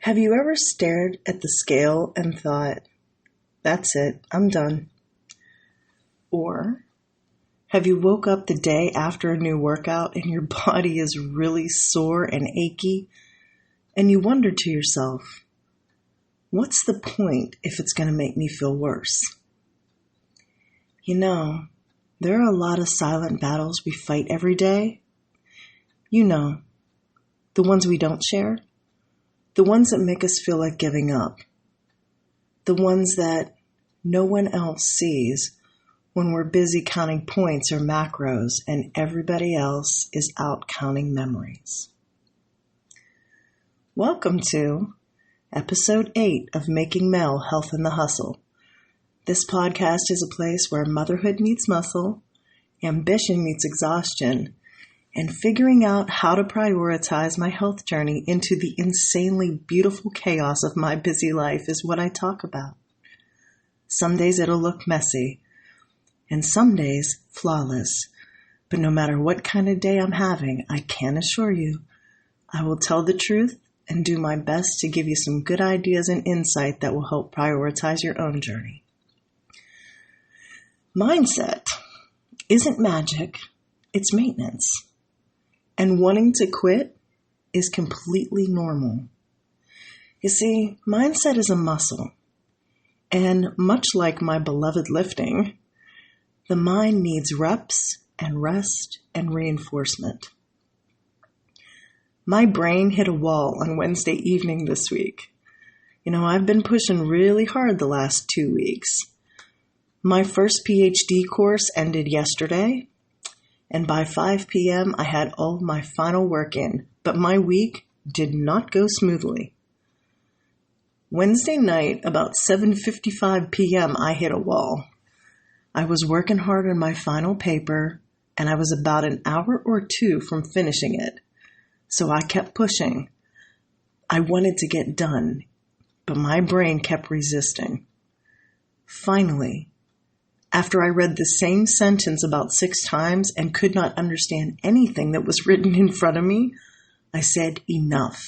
Have you ever stared at the scale and thought, that's it, I'm done? Or have you woke up the day after a new workout and your body is really sore and achy, and you wonder to yourself, what's the point if it's going to make me feel worse? You know, there are a lot of silent battles we fight every day. You know, the ones we don't share. The ones that make us feel like giving up. The ones that no one else sees when we're busy counting points or macros and everybody else is out counting memories. Welcome to Episode 8 of Making Mel Health in the Hustle. This podcast is a place where motherhood meets muscle, ambition meets exhaustion, and figuring out how to prioritize my health journey into the insanely beautiful chaos of my busy life is what I talk about. Some days it'll look messy, and some days flawless. But no matter what kind of day I'm having, I can assure you, I will tell the truth and do my best to give you some good ideas and insight that will help prioritize your own journey. Mindset isn't magic, it's maintenance. And wanting to quit is completely normal. You see, mindset is a muscle. And much like my beloved lifting, the mind needs reps and rest and reinforcement. My brain hit a wall on Wednesday evening this week. I've been pushing really hard the last 2 weeks. My first PhD course ended yesterday. And by 5 p.m., I had all my final work in, but my week did not go smoothly. Wednesday night, about 7:55 p.m., I hit a wall. I was working hard on my final paper, and I was about an hour or two from finishing it. So I kept pushing. I wanted to get done, but my brain kept resisting. Finally, after I read the same sentence about 6 times and could not understand anything that was written in front of me, I said, enough.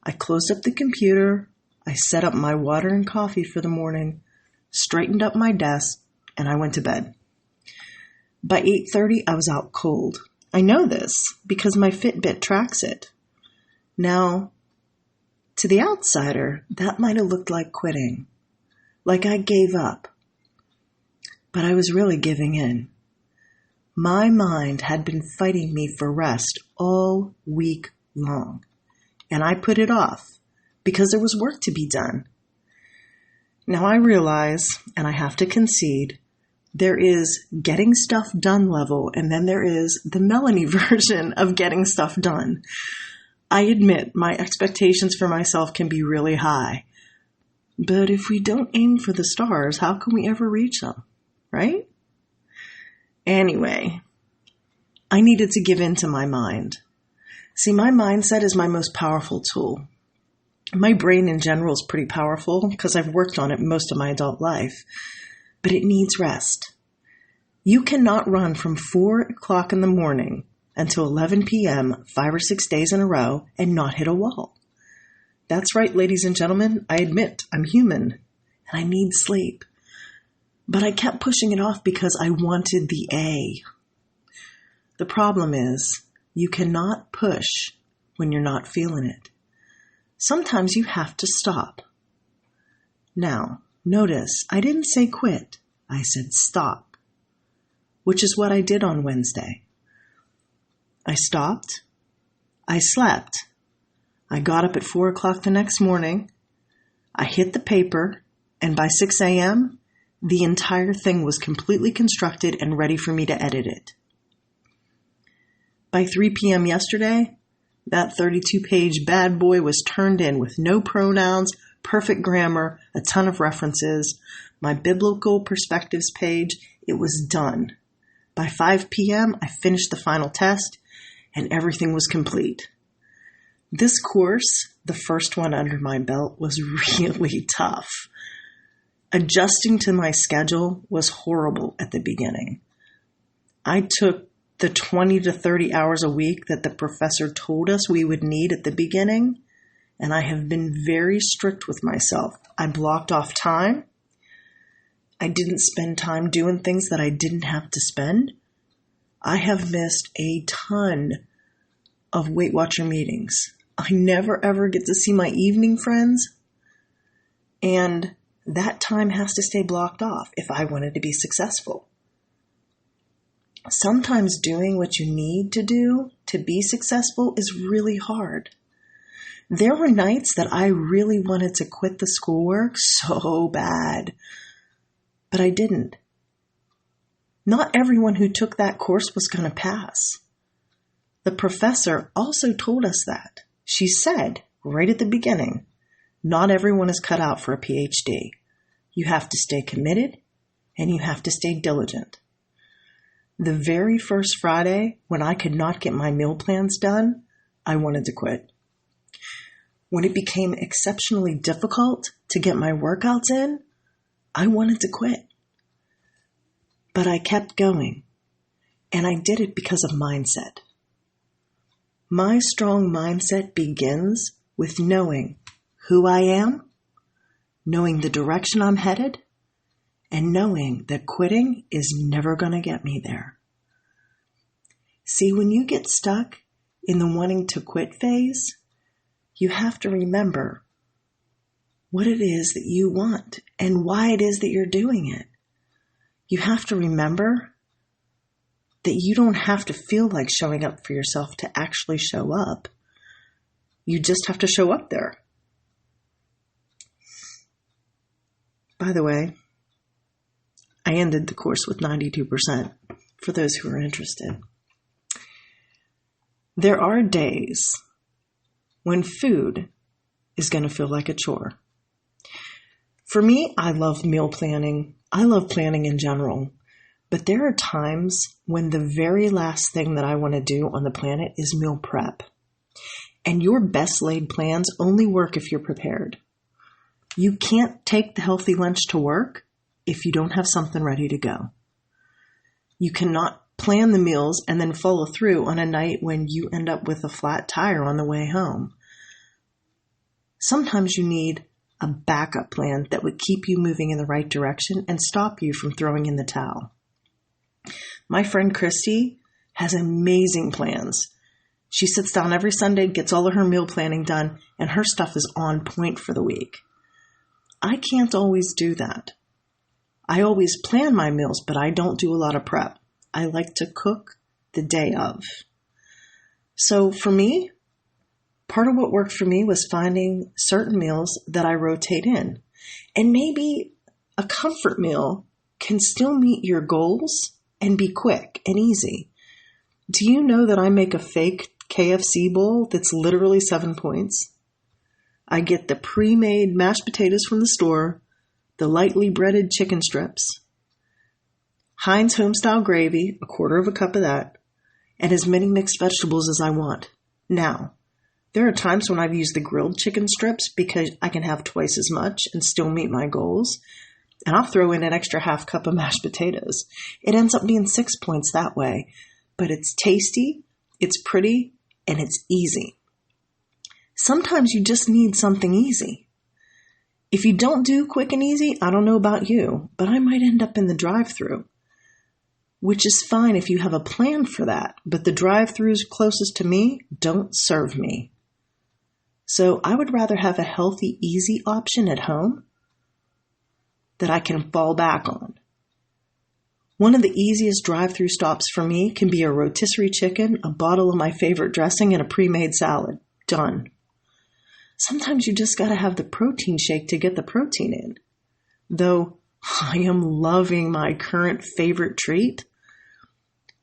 I closed up the computer, I set up my water and coffee for the morning, straightened up my desk, and I went to bed. By 8:30, I was out cold. I know this because my Fitbit tracks it. Now, to the outsider, that might have looked like quitting, like I gave up. But I was really giving in. My mind had been fighting me for rest all week long, and I put it off because there was work to be done. Now I realize, and I have to concede, there is getting stuff done level, and then there is the Melanie version of getting stuff done. I admit my expectations for myself can be really high, but if we don't aim for the stars, how can we ever reach them? Right? Anyway, I needed to give in to my mind. See, my mindset is my most powerful tool. My brain in general is pretty powerful because I've worked on it most of my adult life, but it needs rest. You cannot run from 4 o'clock in the morning until 11 p.m. 5 or 6 days in a row and not hit a wall. That's right, ladies and gentlemen, I admit I'm human and I need sleep. But I kept pushing it off because I wanted the A. The problem is, you cannot push when you're not feeling it. Sometimes you have to stop. Now, notice, I didn't say quit. I said stop, which is what I did on Wednesday. I stopped. I slept. I got up at 4 o'clock the next morning. I hit the paper, and by 6 a.m., the entire thing was completely constructed and ready for me to edit it. By 3 p.m. yesterday, that 32-page bad boy was turned in with no pronouns, perfect grammar, a ton of references. My biblical perspectives page, it was done. By 5 p.m., I finished the final test, and everything was complete. This course, the first one under my belt, was really tough. Adjusting to my schedule was horrible at the beginning. I took the 20 to 30 hours a week that the professor told us we would need at the beginning, and I have been very strict with myself. I blocked off time. I didn't spend time doing things that I didn't have to spend. I have missed a ton of Weight Watcher meetings. I never ever get to see my evening friends, and that time has to stay blocked off if I wanted to be successful. Sometimes doing what you need to do to be successful is really hard. There were nights that I really wanted to quit the schoolwork so bad, but I didn't. Not everyone who took that course was going to pass. The professor also told us that. She said right at the beginning, not everyone is cut out for a PhD. You have to stay committed and you have to stay diligent. The very first Friday when I could not get my meal plans done, I wanted to quit. When it became exceptionally difficult to get my workouts in, I wanted to quit. But I kept going, and I did it because of mindset. My strong mindset begins with knowing who I am, knowing the direction I'm headed, and knowing that quitting is never going to get me there. See, when you get stuck in the wanting to quit phase, you have to remember what it is that you want and why it is that you're doing it. You have to remember that you don't have to feel like showing up for yourself to actually show up. You just have to show up there. By the way, I ended the course with 92% for those who are interested. There are days when food is going to feel like a chore. For me, I love meal planning. I love planning in general. But there are times when the very last thing that I want to do on the planet is meal prep. And your best laid plans only work if you're prepared. You can't take the healthy lunch to work if you don't have something ready to go. You cannot plan the meals and then follow through on a night when you end up with a flat tire on the way home. Sometimes you need a backup plan that would keep you moving in the right direction and stop you from throwing in the towel. My friend Christy has amazing plans. She sits down every Sunday, gets all of her meal planning done, and her stuff is on point for the week. I can't always do that. I always plan my meals, but I don't do a lot of prep. I like to cook the day of. So for me, part of what worked for me was finding certain meals that I rotate in. And maybe a comfort meal can still meet your goals and be quick and easy. Do you know that I make a fake KFC bowl that's literally 7 points? I get the pre-made mashed potatoes from the store, the lightly breaded chicken strips, Heinz homestyle gravy, 1/4 cup of that, and as many mixed vegetables as I want. Now, there are times when I've used the grilled chicken strips because I can have twice as much and still meet my goals. And I'll throw in an extra 1/2 cup of mashed potatoes. It ends up being 6 points that way. But it's tasty, it's pretty, and it's easy. Sometimes you just need something easy. If you don't do quick and easy, I don't know about you, but I might end up in the drive-thru, which is fine if you have a plan for that. But the drive-thrus closest to me don't serve me. So I would rather have a healthy, easy option at home that I can fall back on. One of the easiest drive-thru stops for me can be a rotisserie chicken, a bottle of my favorite dressing, and a pre-made salad. Done. Sometimes you just got to have the protein shake to get the protein in. Though I am loving my current favorite treat.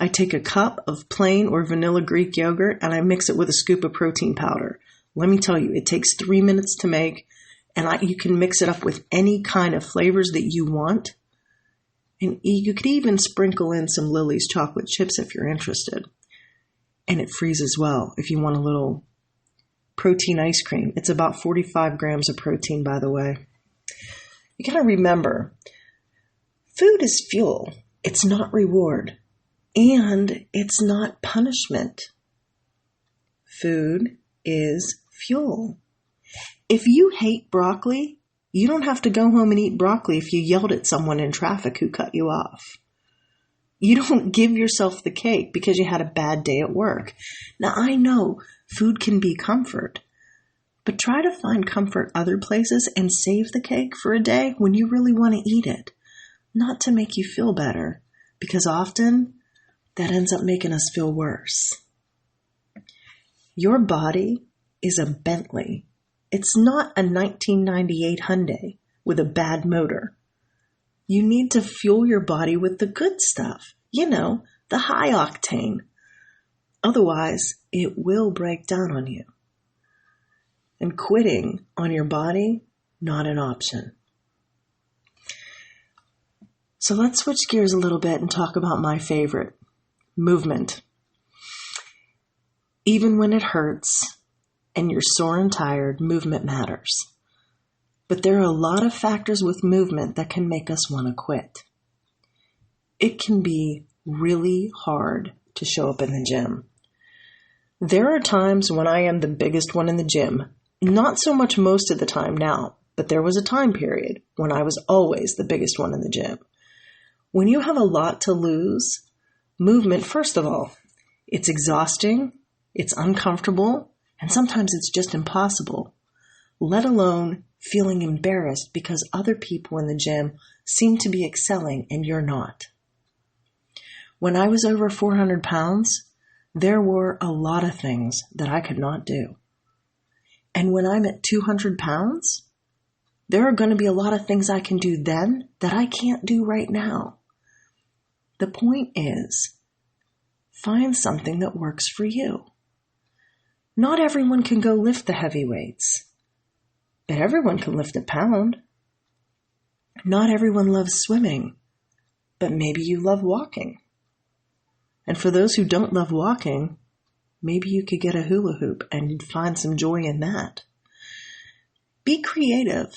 I take a cup of plain or vanilla Greek yogurt and I mix it with a scoop of protein powder. Let me tell you, it takes 3 minutes to make, and you can mix it up with any kind of flavors that you want. And you could even sprinkle in some Lily's chocolate chips if you're interested. And it freezes well if you want a little protein ice cream. It's about 45 grams of protein, by the way. You got to remember, food is fuel. It's not reward. And it's not punishment. Food is fuel. If you hate broccoli, you don't have to go home and eat broccoli if you yelled at someone in traffic who cut you off. You don't give yourself the cake because you had a bad day at work. Now, I know food can be comfort, but try to find comfort other places and save the cake for a day when you really want to eat it, not to make you feel better, because often that ends up making us feel worse. Your body is a Bentley. It's not a 1998 Hyundai with a bad motor. You need to fuel your body with the good stuff, the high octane. Otherwise, it will break down on you. And quitting on your body, not an option. So let's switch gears a little bit and talk about my favorite, movement. Even when it hurts and you're sore and tired, movement matters. But there are a lot of factors with movement that can make us want to quit. It can be really hard to show up in the gym. There are times when I am the biggest one in the gym. Not so much most of the time now, but there was a time period when I was always the biggest one in the gym. When you have a lot to lose, movement, first of all, it's exhausting, it's uncomfortable, and sometimes it's just impossible, let alone feeling embarrassed because other people in the gym seem to be excelling and you're not. When I was over 400 pounds, there were a lot of things that I could not do. And when I'm at 200 pounds, there are going to be a lot of things I can do then that I can't do right now. The point is, find something that works for you. Not everyone can go lift the heavy weights, but everyone can lift a pound. Not everyone loves swimming, but maybe you love walking. And for those who don't love walking, maybe you could get a hula hoop and find some joy in that. Be creative.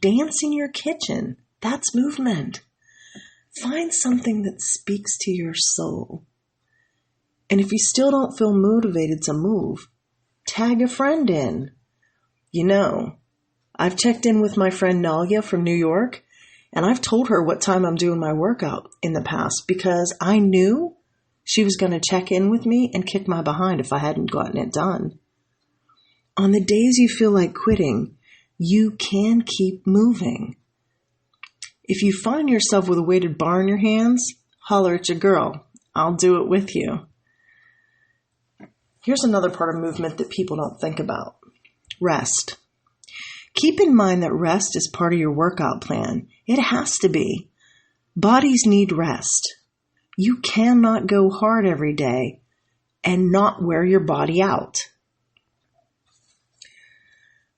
Dance in your kitchen. That's movement. Find something that speaks to your soul. And if you still don't feel motivated to move, tag a friend in. I've checked in with my friend Nalia from New York, and I've told her what time I'm doing my workout in the past because I knew she was going to check in with me and kick my behind if I hadn't gotten it done. On the days you feel like quitting, you can keep moving. If you find yourself with a weighted bar in your hands, holler at your girl. I'll do it with you. Here's another part of movement that people don't think about. Rest. Keep in mind that rest is part of your workout plan. It has to be. Bodies need rest. You cannot go hard every day and not wear your body out.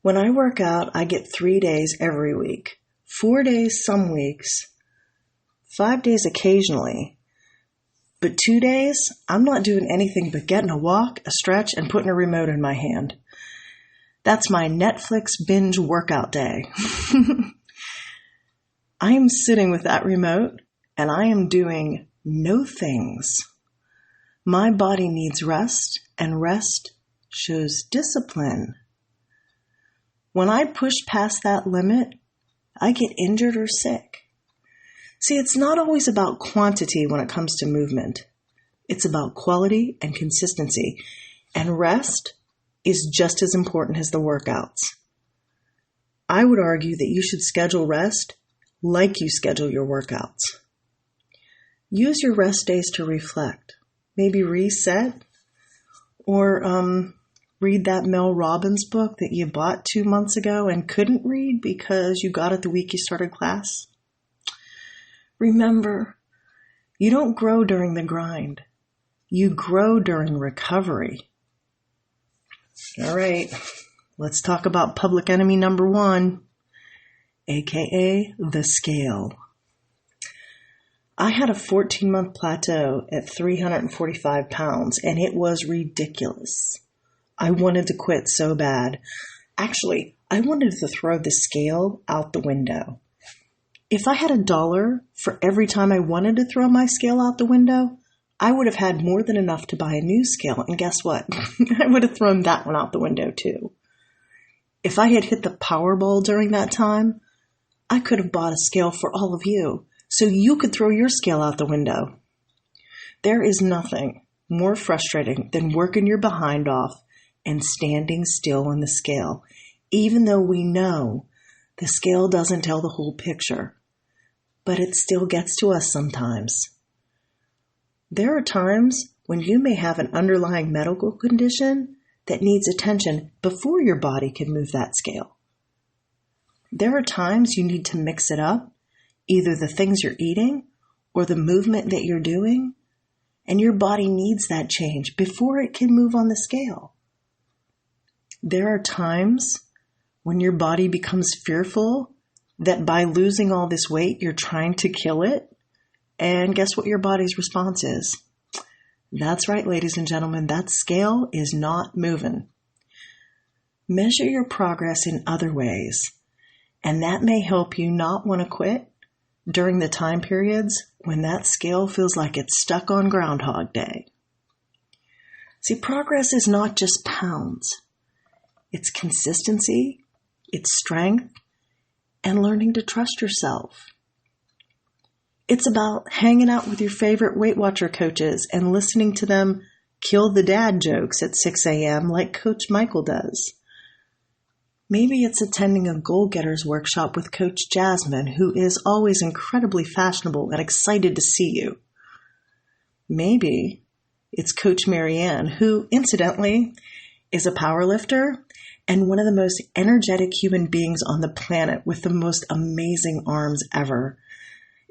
When I work out, I get 3 days every week, 4 days some weeks, 5 days occasionally. But 2 days, I'm not doing anything but getting a walk, a stretch, and putting a remote in my hand. That's my Netflix binge workout day. I am sitting with that remote, and I am doing no things. My body needs rest, and rest shows discipline. When I push past that limit, I get injured or sick. See, it's not always about quantity when it comes to movement. It's about quality and consistency. And rest is just as important as the workouts. I would argue that you should schedule rest like you schedule your workouts. Use your rest days to reflect. Maybe reset or read that Mel Robbins book that you bought 2 months ago and couldn't read because you got it the week you started class. Remember, you don't grow during the grind. You grow during recovery. All right, let's talk about public enemy number 1, aka the scale. I had a 14-month plateau at 345 pounds, and it was ridiculous. I wanted to quit so bad. Actually, I wanted to throw the scale out the window. If I had $1 for every time I wanted to throw my scale out the window, I would have had more than enough to buy a new scale. And guess what? I would have thrown that one out the window too. If I had hit the Powerball during that time, I could have bought a scale for all of you, so you could throw your scale out the window. There is nothing more frustrating than working your behind off and standing still on the scale, even though we know the scale doesn't tell the whole picture, but it still gets to us sometimes. There are times when you may have an underlying medical condition that needs attention before your body can move that scale. There are times you need to mix it up, either the things you're eating or the movement that you're doing, and your body needs that change before it can move on the scale. There are times when your body becomes fearful that by losing all this weight, you're trying to kill it. And guess what your body's response is? That's right, ladies and gentlemen, that scale is not moving. Measure your progress in other ways, and that may help you not want to quit during the time periods when that scale feels like it's stuck on Groundhog Day. See, progress is not just pounds. It's consistency, it's strength, and learning to trust yourself. It's about hanging out with your favorite Weight Watcher coaches and listening to them kill the dad jokes at 6 a.m. like Coach Michael does. Maybe it's attending a Goal Getters workshop with Coach Jasmine, who is always incredibly fashionable and excited to see you. Maybe it's Coach Marianne, who, incidentally, is a powerlifter and one of the most energetic human beings on the planet with the most amazing arms ever.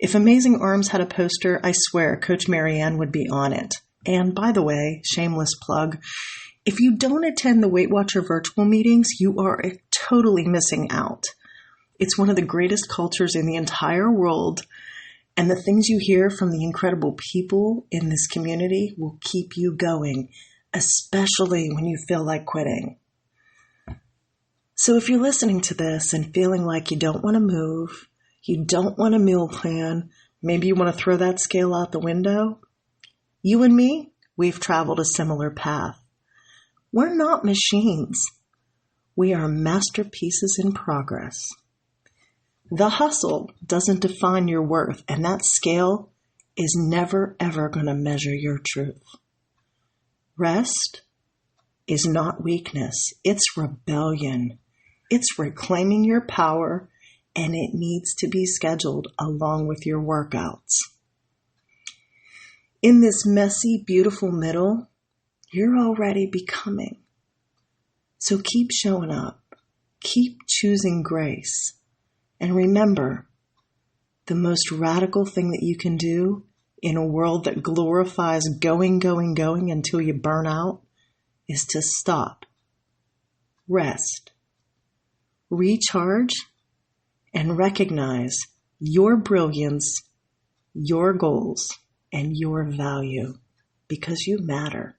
If Amazing Arms had a poster, I swear Coach Marianne would be on it. And by the way, shameless plug, if you don't attend the Weight Watcher virtual meetings, you are totally missing out. It's one of the greatest cultures in the entire world, and the things you hear from the incredible people in this community will keep you going, especially when you feel like quitting. So if you're listening to this and feeling like you don't want to move, you don't want a meal plan, maybe you want to throw that scale out the window, you and me, we've traveled a similar path. We're not machines. We are masterpieces in progress. The hustle doesn't define your worth, and that scale is never, ever going to measure your truth. Rest is not weakness. It's rebellion. It's reclaiming your power, and it needs to be scheduled along with your workouts. In this messy, beautiful middle, you're already becoming. So keep showing up. Keep choosing grace. And remember, the most radical thing that you can do in a world that glorifies going until you burn out is to stop, rest, recharge, and recognize your brilliance, your goals, and your value, because you matter.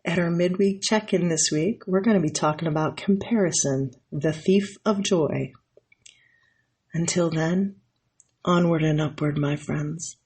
At our midweek check-in this week, we're going to be talking about comparison, the thief of joy. Until then, onward and upward, my friends.